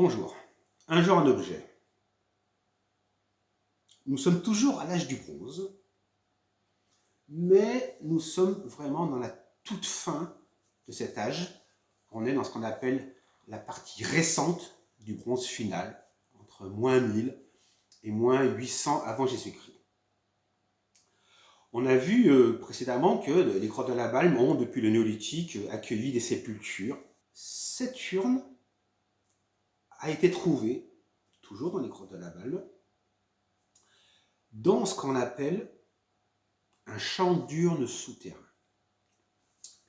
Bonjour. Un jour, un objet. Nous sommes toujours à l'âge du bronze, mais nous sommes vraiment dans la toute fin de cet âge. On est dans ce qu'on appelle la partie récente du bronze final, entre moins 1000 et moins 800 avant Jésus-Christ. On a vu précédemment que les grottes de la Balme ont, depuis le néolithique, accueilli des sépultures. Cette urne a été trouvée, toujours dans les grottes de la Balme, dans ce qu'on appelle un champ d'urne souterrain.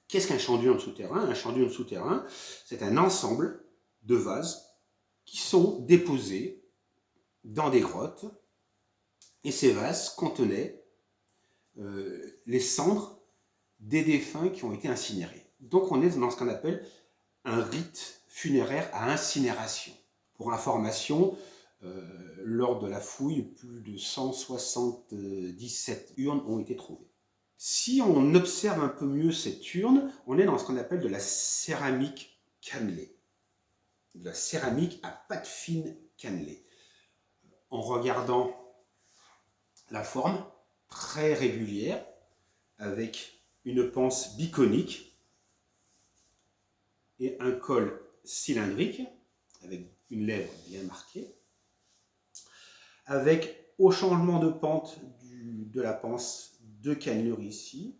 Qu'est-ce qu'un champ d'urne souterrain? Un champ d'urne souterrain, c'est un ensemble de vases qui sont déposés dans des grottes, et ces vases contenaient les cendres des défunts qui ont été incinérés. Donc on est dans ce qu'on appelle un rite funéraire à incinération. Pour information, lors de la fouille, plus de 177 urnes ont été trouvées. Si on observe un peu mieux cette urne, on est dans ce qu'on appelle de la céramique cannelée. De la céramique à pâte fine cannelée. En regardant la forme très régulière, avec une panse biconique et un col cylindrique, avec une lèvre bien marquée, avec au changement de pente de la panse, deux cannelures ici,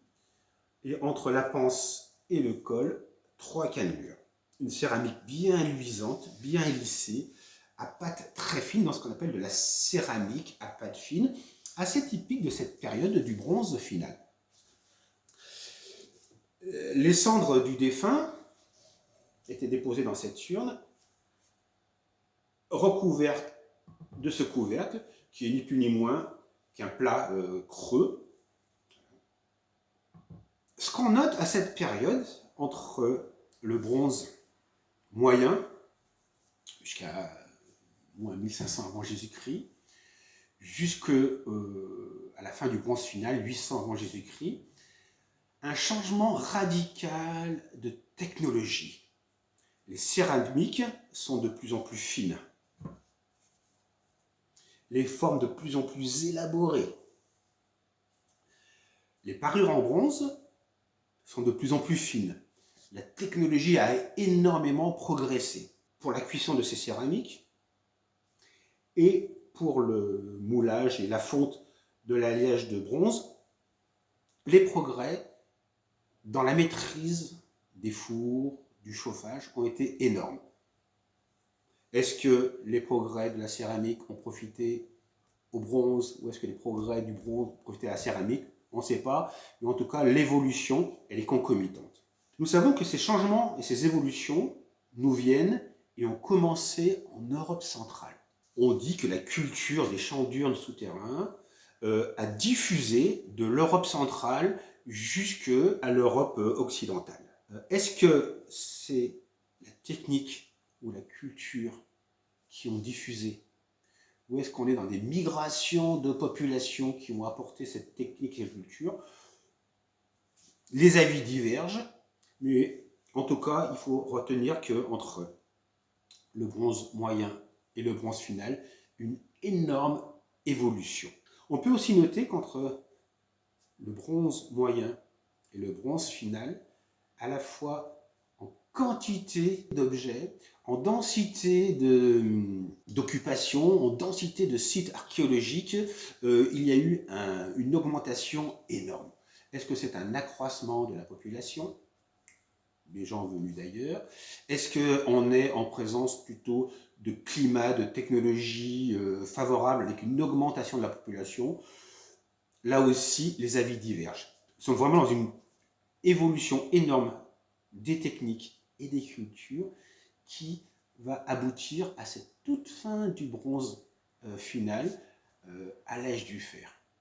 et entre la panse et le col, trois cannelures. Une céramique bien luisante, bien lissée, à pâte très fine, dans ce qu'on appelle de la céramique à pâte fine, assez typique de cette période du bronze final. Les cendres du défunt étaient déposées dans cette urne, recouvertes de ce couvercle, qui est ni plus ni moins qu'un plat creux. Ce qu'on note à cette période, entre le bronze moyen, jusqu'à moins 1500 avant Jésus-Christ, jusqu'à la fin du bronze final, 800 avant Jésus-Christ, un changement radical de technologie. Les céramiques sont de plus en plus fines. Les formes de plus en plus élaborées. Les parures en bronze sont de plus en plus fines. La technologie a énormément progressé pour la cuisson de ces céramiques et pour le moulage et la fonte de l'alliage de bronze. Les progrès dans la maîtrise des fours, du chauffage ont été énormes. Est-ce que les progrès de la céramique ont profité au bronze ou est-ce que les progrès du bronze ont profité à la céramique? On ne sait pas, mais en tout cas l'évolution elle est concomitante. Nous savons que ces changements et ces évolutions nous viennent et ont commencé en Europe centrale. On dit que la culture des champs d'urnes souterrains a diffusé de l'Europe centrale jusqu'à l'Europe occidentale. Est-ce que c'est la technique ou la culture qui ont diffusé? Ou est-ce qu'on est dans des migrations de populations qui ont apporté cette technique et cette culture? Les avis divergent, mais en tout cas, il faut retenir qu'entre le bronze moyen et le bronze final, une énorme évolution. On peut aussi noter qu'entre le bronze moyen et le bronze final, à la fois en quantité d'objets, en densité d'occupation, en densité de sites archéologiques, il y a eu une augmentation énorme. Est-ce que c'est un accroissement de la population, des gens venus d'ailleurs? Est-ce qu'on est en présence plutôt de climat, de technologie favorable avec une augmentation de la population? Là aussi, les avis divergent. Nous sommes vraiment dans une évolution énorme des techniques et des cultures qui va aboutir à cette toute fin du bronze final à l'âge du fer.